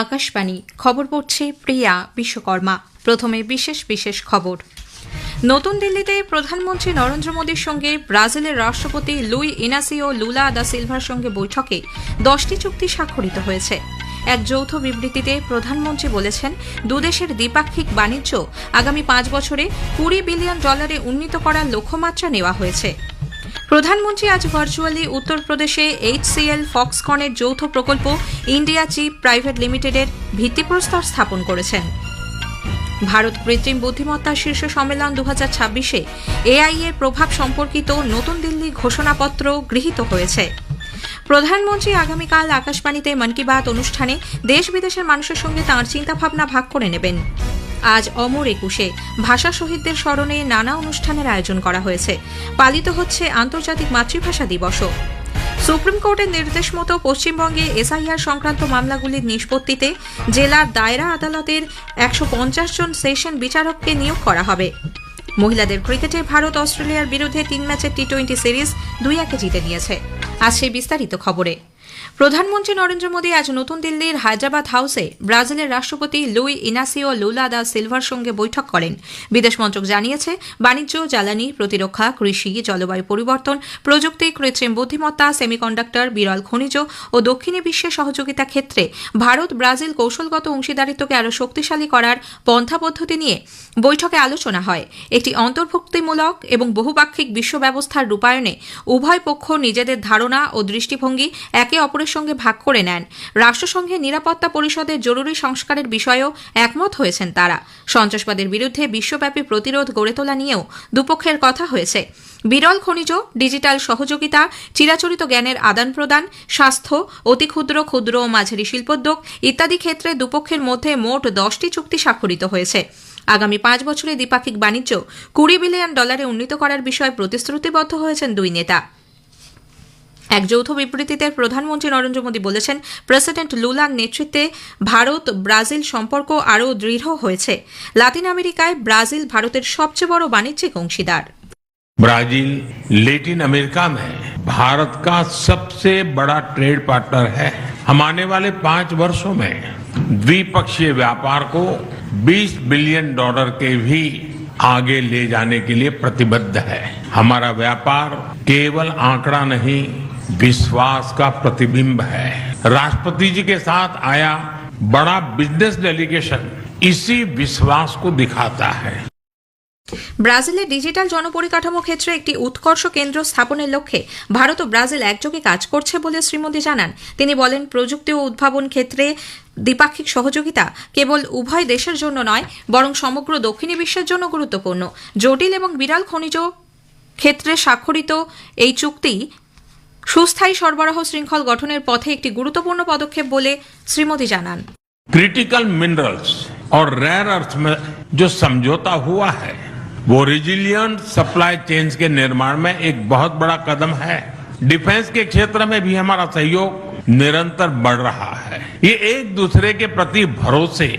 আকাশবাণী খবর পড়ছে প্রিয়া বিশ্বকর্মা। প্রথমে বিশেষ খবর। নতুন দিল্লিতে প্রধানমন্ত্রী নরেন্দ্র মোদীর সঙ্গে ব্রাজিলের রাষ্ট্রপতি লুই ইনাসিও লুলা দা সিলভার সঙ্গে বৈঠকে 10টি চুক্তি স্বাক্ষরিত হয়েছে। এক যৌথ বিবৃতিতে প্রধানমন্ত্রী বলেছেন, দুদেশের দ্বিপাক্ষিক বাণিজ্য আগামী 5 বছরে $20 বিলিয়ন উন্নীত করার লক্ষ্যমাত্রা নেওয়া হয়েছে। প্রধানমন্ত্রী আজ ভার্চুয়ালি উত্তরপ্রদেশে HCL ফক্সকনের যৌথ প্রকল্প ইন্ডিয়া চিপ প্রাইভেট লিমিটেডের ভিত্তিপ্রস্তর স্থাপন করেছেন। ভারত কৃত্রিম বুদ্ধিমত্তা শীর্ষ সম্মেলন 2026-এ AI এর প্রভাব সম্পর্কিত নতুন দিল্লি ঘোষণাপত্র গৃহীত হয়েছে। প্রধানমন্ত্রী আগামীকাল আকাশবাণীতে মন কি বাত অনুষ্ঠানে দেশ বিদেশের মানুষের সঙ্গে তাঁর চিন্তাভাবনা ভাগ করে নেবেন। আজ অমর একুশে ভাষা শহীদদের স্মরণে নানা অনুষ্ঠানের আয়োজন করা হয়েছে। পালিত হচ্ছে আন্তর্জাতিক মাতৃভাষা দিবসও। সুপ্রিম কোর্টের নির্দেশ মতো পশ্চিমবঙ্গে SIR সংক্রান্ত মামলাগুলির নিষ্পত্তিতে জেলার দায়রা আদালতের 150 জন সেশন বিচারককে নিয়োগ করা হবে। মহিলাদের ক্রিকেটে ভারত অস্ট্রেলিয়ার বিরুদ্ধে 3 ম্যাচের T20 সিরিজ 2-1 জিতে নিয়েছে। আজ সেই বিস্তারিত খবরে। প্রধানমন্ত্রী নরেন্দ্র মোদী আজ নতুন দিল্লির হায়দ্রাবাদ হাউসে ব্রাজিলের রাষ্ট্রপতি লুই ইনাসিও লুলা দা সিলভার সঙ্গে বৈঠক করেন। বিদেশ মন্ত্রক জানিয়েছে, বাণিজ্য, জ্বালানি, প্রতিরক্ষা, কৃষি, জলবায়ু পরিবর্তন, প্রযুক্তি, কৃত্রিম বুদ্ধিমত্তা, সেমিকন্ডাক্টর, বিরল খনিজ ও দক্ষিণী বিশ্বের সহযোগিতা ক্ষেত্রে ভারত ব্রাজিল কৌশলগত অংশীদারিত্বকে আরও শক্তিশালী করার পন্থা পদ্ধতি নিয়ে বৈঠকে আলোচনা হয়। একটি অন্তর্ভুক্তিমূলক এবং বহুপাক্ষিক বিশ্ব ব্যবস্থার রূপায়ণে উভয় পক্ষ নিজেদের ধারণা ও দৃষ্টিভঙ্গি একে অপরের সঙ্গে ভাগ করে নেন। রাষ্ট্রসংঘের নিরাপত্তা পরিষদের জরুরি সংস্কারের বিষয়েও একমত হয়েছেন তারা। সন্ত্রাসবাদের বিরুদ্ধে বিশ্বব্যাপী প্রতিরোধ গড়ে তোলা নিয়েও দুপক্ষের কথা হয়েছে। বিরল খনিজ, ডিজিটাল সহযোগিতা, চিরাচরিত জ্ঞানের আদান প্রদান, স্বাস্থ্য, অতি ক্ষুদ্র ক্ষুদ্র ও মাঝারি শিল্পোদ্যোগ ইত্যাদি ক্ষেত্রে দুপক্ষের মধ্যে মোট 10টি চুক্তি স্বাক্ষরিত হয়েছে। আগামী 5 বছরে দ্বিপাক্ষিক বাণিজ্য $20 বিলিয়ন উন্নীত করার বিষয়ে প্রতিশ্রুতিবদ্ধ হয়েছেন দুই নেতা। এক যৌথ বিবৃতিতে প্রধানমন্ত্রী নরেন্দ্র মোদী বলেছেন, প্রেসিডেন্ট লুলার নেতৃত্বে ভারত ব্রাজিল সম্পর্ক আরও দৃঢ় হয়েছে। লাতিন আমেরিকায় ব্রাজিল ভারতের সবচেয়ে বড় বাণিজ্যিক অংশীদার। ब्राजील लैटिन अमेरिका में भारत का सबसे बड़ा ट्रेड पार्टनर है। हम आने वाले 5 वर्षों में द्विपक्षीय व्यापार को $20 बिलियन के भी आगे ले जाने के लिए प्रतिबद्ध है। हमारा व्यापार केवल आंकड़ा नहीं, विश्वास का प्रतिबिंब है। राष्ट्रपति जी के साथ आया बड़ा बिजनेस डेलीगेशन इसी विश्वास को दिखाता है। ব্রাজিলের ডিজিটাল জনপরিকাঠামো ক্ষেত্রে একটি উৎকর্ষ কেন্দ্র স্থাপনের লক্ষ্যে ভারত ও ব্রাজিল একযোগে কাজ করছে বলে শ্রী মোদী জানান। তিনি বলেন, প্রযুক্তি ও উদ্ভাবন ক্ষেত্রে দ্বিপাক্ষিক সহযোগিতা কেবল উভয় দেশের জন্য নয়, বরং সমগ্র দক্ষিণী বিশ্বের জন্য গুরুত্বপূর্ণ। জটিল এবং বিরল খনিজ ক্ষেত্রে স্বাক্ষরিত এই চুক্তি সুস্থায়ী সরবরাহ শৃঙ্খল গঠনের পথে একটি গুরুত্বপূর্ণ পদক্ষেপ বলে শ্রী মোদী জানান। क्रिटिकल मिनरल्स और रेयर अर्थ में जो समझौता हुआ है वो रिजिलियंट सप्लाई चेन्स के निर्माण में एक बहुत बड़ा कदम है। डिफेंस के क्षेत्र में भी हमारा सहयोग निरंतर बढ़ रहा है। ये एक दूसरे के प्रति भरोसे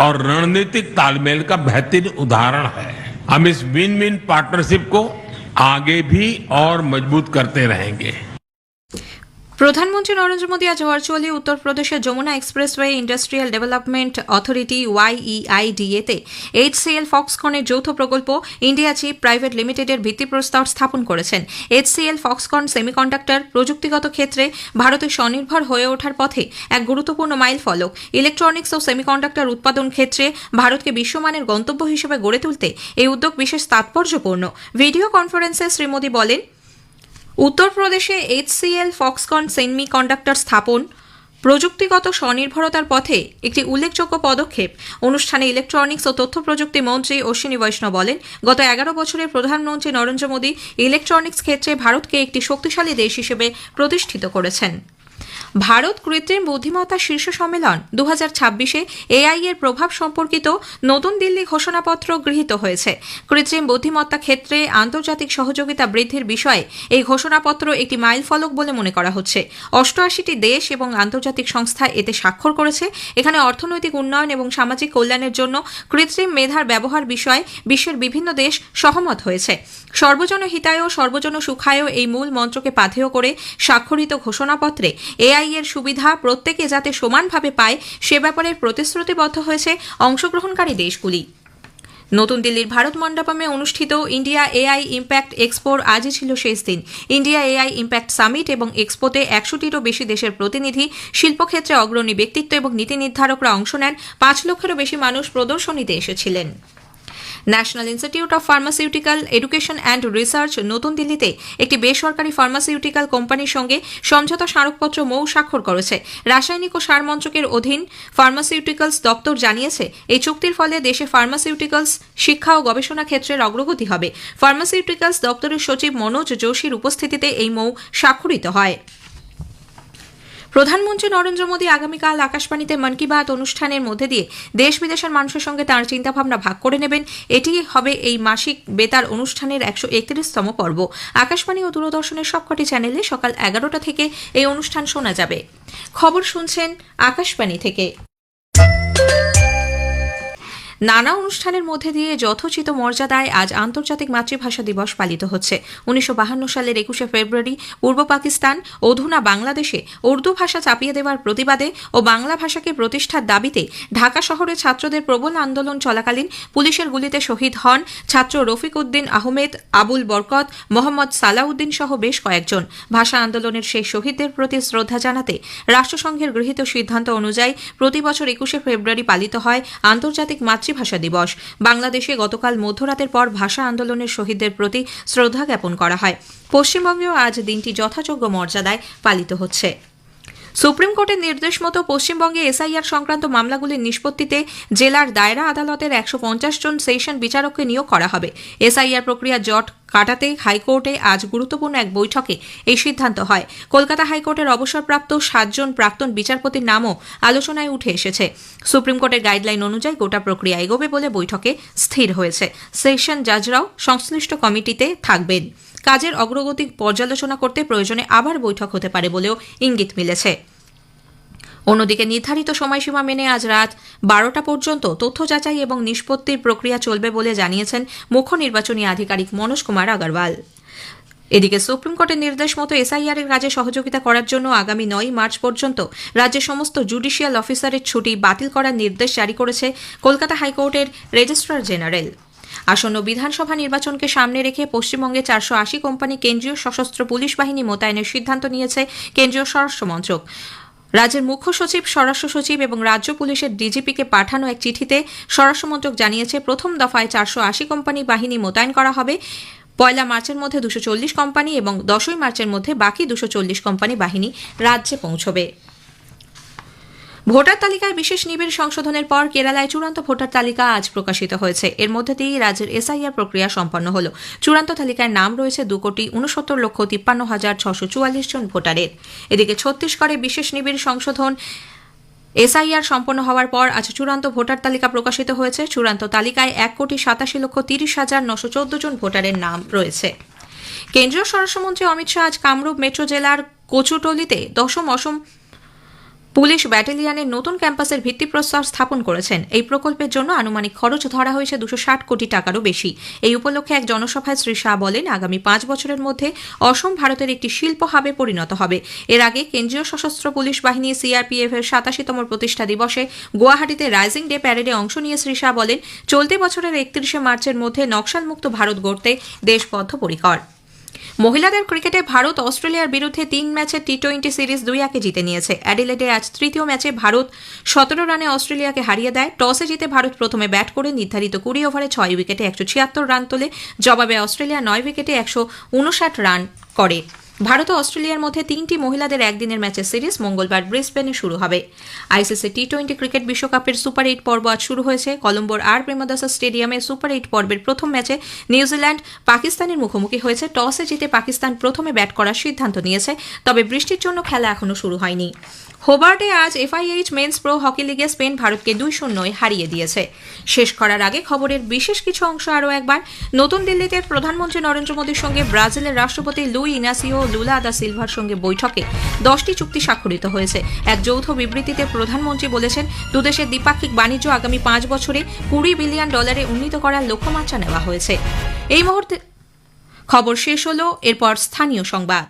और रणनीतिक तालमेल का बेहतरीन उदाहरण है। हम इस विन विन पार्टनरशिप को आगे भी और मजबूत करते रहेंगे। প্রধানমন্ত্রী নরেন্দ্র মোদী আজ ভার্চুয়ালি উত্তরপ্রদেশের Yamuna expressway industrial development authority YEIDA-তে HCL ফক্সকনের যৌথ প্রকল্প ইন্ডিয়া চিপ প্রাইভেট লিমিটেডের ভিত্তিপ্রস্তর স্থাপন করেছেন। HCL ফক্সকন সেমিকন্ডাক্টর প্রযুক্তিগত ক্ষেত্রে ভারতের স্বনির্ভর হয়ে ওঠার পথে এক গুরুত্বপূর্ণ মাইল ফলক। ইলেকট্রনিক্স ও সেমিকন্ডাক্টর উৎপাদন ক্ষেত্রে ভারতকে বিশ্বমানের গন্তব্য হিসেবে গড়ে তুলতে এই উদ্যোগ বিশেষ তাৎপর্যপূর্ণ। ভিডিও কনফারেন্সে শ্রী মোদী বলেন, উত্তরপ্রদেশে HCL ফক্সকন সেমিকন্ডাক্টর স্থাপন প্রযুক্তিগত স্বনির্ভরতার পথে একটি উল্লেখযোগ্য পদক্ষেপ। অনুষ্ঠানে ইলেকট্রনিক্স ও তথ্য প্রযুক্তি মন্ত্রী অশ্বিনী বৈষ্ণব বলেন, গত 11 বছরে প্রধানমন্ত্রী নরেন্দ্র মোদী ইলেকট্রনিক্স ক্ষেত্রে ভারতকে একটি শক্তিশালী দেশ হিসেবে প্রতিষ্ঠিত করেছেন। ভারত কৃত্রিম বুদ্ধিমত্তা শীর্ষ সম্মেলন 2026-এ AI এর প্রভাব সম্পর্কিত নতুন দিল্লি ঘোষণাপত্র গৃহীত হয়েছে। কৃত্রিম বুদ্ধিমত্তা ক্ষেত্রে আন্তর্জাতিক সহযোগিতা বৃদ্ধির বিষয়ে এই ঘোষণাপত্র একটি মাইলফলক বলে মনে করা হচ্ছে। 88টি দেশ এবং আন্তর্জাতিক সংস্থা এতে স্বাক্ষর করেছে। এখানে অর্থনৈতিক উন্নয়ন এবং সামাজিক কল্যাণের জন্য কৃত্রিম মেধার ব্যবহার বিষয়ে বিশ্বের বিভিন্ন দেশ সহমত হয়েছে। সর্বজন হিতায় ও সর্বজন সুখায় এই মূল মন্ত্রকে পাথেয় করে স্বাক্ষরিত ঘোষণাপত্রে AI এআই এর সুবিধা প্রত্যেকে যাতে সমানভাবে পায় সে ব্যাপারে প্রতিশ্রুতিবদ্ধ হয়েছে অংশগ্রহণকারী দেশগুলি। নতুন দিল্লির ভারত মণ্ডপমে অনুষ্ঠিত ইন্ডিয়া এআই ইম্প্যাক্ট এক্সপোর আজই ছিল শেষ দিন। ইন্ডিয়া এআই ইম্প্যাক্ট সামিট এবং এক্সপোতে 100টিরও বেশি দেশের প্রতিনিধি, শিল্পক্ষেত্রে অগ্রণী ব্যক্তিত্ব এবং নীতি নির্ধারকরা অংশ নেন। 5 লক্ষেরও বেশি মানুষ প্রদর্শনীতে এসেছিলেন। National institute of pharmaceutical education and research নতুন দিল্লিতে একটি বেসরকারি ফার্মাসিউটিক্যাল কোম্পানির সঙ্গে সমঝোতা স্মারকপত্র স্বাক্ষর করেছে। রাসায়নিক ও সার মন্ত্রকের অধীন ফার্মাসিউটিক্যালস দপ্তর জানিয়েছে, এই চুক্তির ফলে দেশে ফার্মাসিউটিক্যালস শিক্ষা ও গবেষণা ক্ষেত্রের অগ্রগতি হবে। ফার্মাসিউটিক্যালস দপ্তরের সচিব মনোজ যোশীর উপস্থিতিতে এই স্বাক্ষরিত হয়। প্রধানমন্ত্রী নরেন্দ্র মোদী আগামীকাল আকাশবাণীতে মন কি বাত অনুষ্ঠানের মধ্যে দিয়ে দেশ বিদেশের মানুষের সঙ্গে তাঁর চিন্তাভাবনা ভাগ করে নেবেন। এটি হবে এই মাসিক বেতার অনুষ্ঠানের 131তম পর্ব। আকাশবাণী ও দূরদর্শনের সবকটি চ্যানেলে সকাল 11টা থেকে এই অনুষ্ঠান শোনা যাবে। খবর শুনছেন আকাশবাণী থেকে। নানা অনুষ্ঠানের মধ্যে দিয়ে যথোচিত মর্যাদায় আজ আন্তর্জাতিক মাতৃভাষা দিবস পালিত হচ্ছে। 1952 সালের 21শে ফেব্রুয়ারি পূর্ব পাকিস্তান, অধুনা বাংলাদেশে উর্দু ভাষা চাপিয়ে দেওয়ার প্রতিবাদে ও বাংলা ভাষাকে প্রতিষ্ঠার দাবিতে ঢাকা শহরে ছাত্রদের প্রবল আন্দোলন চলাকালীন পুলিশের গুলিতে শহীদ হন ছাত্র রফিক উদ্দিন আহমেদ, আবুল বরকত, মোহাম্মদ সালাউদ্দিন সহ বেশ কয়েকজন। ভাষা আন্দোলনের সেই শহীদদের প্রতি শ্রদ্ধা জানাতে রাষ্ট্রসংঘের গৃহীত সিদ্ধান্ত অনুযায়ী প্রতি বছর 21শে ফেব্রুয়ারি পালিত হয় আন্তর্জাতিক মাতৃভাষা দিবস। বাংলাদেশে গতকাল মধ্যরাতের পর ভাষা আন্দোলনের শহীদদের প্রতি শ্রদ্ধা জ্ঞাপন করা হয়। পশ্চিমবঙ্গেও আজ দিনটি যথাযোগ্য মর্যাদায় পালিত হচ্ছে। সুপ্রিম কোর্টের নির্দেশ মতো পশ্চিমবঙ্গে এসআইআর সংক্রান্ত মামলাগুলির নিষ্পত্তিতে জেলার দায়রা আদালতের 150 জন সেশন বিচারককে নিয়োগ করা হবে। এসআইআর প্রক্রিয়া জট কাটাতে হাইকোর্টে আজ গুরুত্বপূর্ণ এক বৈঠকে এই সিদ্ধান্ত হয়। কলকাতা হাইকোর্টের অবসরপ্রাপ্ত 7 জন প্রাক্তন বিচারপতির নামও আলোচনায় উঠে এসেছে। সুপ্রিম কোর্টের গাইডলাইন অনুযায়ী গোটা প্রক্রিয়া এগোবে বলে বৈঠকে স্থির হয়েছে। সেশন জাজরাও সংশ্লিষ্ট কমিটিতে থাকবেন। কাজের অগ্রগতি পর্যালোচনা করতে প্রয়োজনে আবার বৈঠক হতে পারে বলেও ইঙ্গিত মিলেছে। অন্যদিকে নির্ধারিত সময়সীমা মেনে আজ রাত 12টা পর্যন্ত তথ্য যাচাই এবং নিষ্পত্তির প্রক্রিয়া চলবে বলে জানিয়েছেন মুখ্য নির্বাচনী আধিকারিক মনোজ কুমার আগরওয়াল। এদিকে সুপ্রিম কোর্টের নির্দেশ মতো এসআইআর এর কাজে সহযোগিতা করার জন্য আগামী 9 মার্চ পর্যন্ত রাজ্যের সমস্ত জুডিশিয়াল অফিসারের ছুটি বাতিল করার নির্দেশ জারি করেছে কলকাতা হাইকোর্টের রেজিস্ট্রার জেনারেল। আসন্ন বিধানসভা নির্বাচনকে সামনে রেখে পশ্চিমবঙ্গে 480 কোম্পানি কেন্দ্রীয় সশস্ত্র পুলিশ বাহিনী মোতায়েনের সিদ্ধান্ত নিয়েছে কেন্দ্রীয় স্বরাষ্ট্র মন্ত্রক। রাজ্যের মুখ্য সচিব, স্বরাষ্ট্র সচিব এবং রাজ্য পুলিশের ডিজিপিকে পাঠানো এক চিঠিতে স্বরাষ্ট্র মন্ত্রক জানিয়েছে, প্রথম দফায় 480 কোম্পানি বাহিনী মোতায়েন করা হবে। 1 মার্চের মধ্যে 240 কোম্পানি এবং 10 মার্চের মধ্যে বাকি 240 কোম্পানি বাহিনী রাজ্যে পৌঁছবে। ভোটার তালিকায় বিশেষ নিবিড় সংশোধনের পর কেরালায় চূড়ান্ত ভোটার তালিকা আজ প্রকাশিত হয়েছে। এর মধ্যে দিয়েই রাজ্যের এসআইআর প্রক্রিয়া সম্পন্ন হল। চূড়ান্ত তালিকায় নাম রয়েছে 2,69,53,644 জন ভোটারের। এদিকে ছত্তিশগড়ে বিশেষ নিবিড় সংশোধন এসআইআর সম্পন্ন হওয়ার পর আজ চূড়ান্ত ভোটার তালিকা প্রকাশিত হয়েছে। চূড়ান্ত তালিকায় 1,87,30,914 জন ভোটারের নাম রয়েছে। কেন্দ্রীয় স্বরাষ্ট্রমন্ত্রী অমিত শাহ আজ কামরূপ মেট্রো জেলার কচুটলিতে 10ম অসম পুলিশ ব্যাটালিয়নের নতুন ক্যাম্পাসের ভিত্তিপ্রস্তর স্থাপন করেছেন। এই প্রকল্পের জন্য আনুমানিক খরচ ধরা হয়েছে 260 কোটি টাকারও বেশি। এই উপলক্ষে এক জনসভায় শ্রী শাহ বলেন, আগামী 5 বছরের মধ্যে অসম ভারতের একটি শিল্প হাবে পরিণত হবে। এর আগে কেন্দ্রীয় সশস্ত্র পুলিশ বাহিনী সিআরপিএফ এর 87তম প্রতিষ্ঠা দিবসে গুয়াহাটিতে রাইজিং ডে প্যারেডে অংশ নিয়ে শ্রী শাহ বলেন, চলতি বছরের 31শে মার্চের মধ্যে নকশালমুক্ত ভারত গড়তে দেশ বদ্ধপরিকর। মহিলাদের ক্রিকেটে ভারত অস্ট্রেলিয়ার বিরুদ্ধে 3 ম্যাচের টি20 সিরিজ 2-1 জিতে নিয়েছে। অ্যাডিলেডে আজ তৃতীয় ম্যাচে ভারত 17 রানে অস্ট্রেলিয়াকে হারিয়ে দেয়। টসে জিতে ভারত প্রথমে ব্যাট করে নির্ধারিত 20 ওভারে 6 উইকেটে 176 রান তোলে। জবাবে অস্ট্রেলিয়া 9 উইকেটে 159 রান করে। ভারত ও অস্ট্রেলিয়ার মধ্যে 3টি মহিলাদের একদিনের ম্যাচের সিরিজ মঙ্গলবার ব্রিসবেনে শুরু হবে। আইসিসি টি20 ক্রিকেট বিশ্বকাপের সুপার 8 পর্ব আজ শুরু হয়েছে। কলম্বোর আর প্রেমদাসা স্টেডিয়ামে সুপার 8 পর্বের প্রথম ম্যাচে নিউজিল্যান্ড পাকিস্তানের মুখোমুখি হয়েছে। টসে জিতে পাকিস্তান প্রথমে ব্যাট করার সিদ্ধান্ত নিয়েছে, তবে বৃষ্টির জন্য খেলা এখনো শুরু হয়নি। হোবার্টে আজ এফআইএইচ মেন্স প্রো হকি লিগে স্পেন ভারতকে 2-0 হারিয়ে দিয়েছে। শেষ করার আগে খবরের বিশেষ কিছু অংশ আরও একবার। নতুন দিল্লিতে প্রধানমন্ত্রী নরেন্দ্র মোদীর সঙ্গে ব্রাজিলের রাষ্ট্রপতি লুই ইনাসিও লুলা দা সিলভার সঙ্গে বৈঠকে 10টি চুক্তি স্বাক্ষরিত হয়েছে। এক যৌথ বিবৃতিতে প্রধানমন্ত্রী বলেছেন, দুদেশের দ্বিপাক্ষিক বাণিজ্য আগামী 5 বছরে $20 বিলিয়ন উন্নীত করার লক্ষ্যমাত্রা নেওয়া হয়েছে। এই মুহূর্তে খবর শেষ হলো, এরপর স্থানীয় সংবাদ।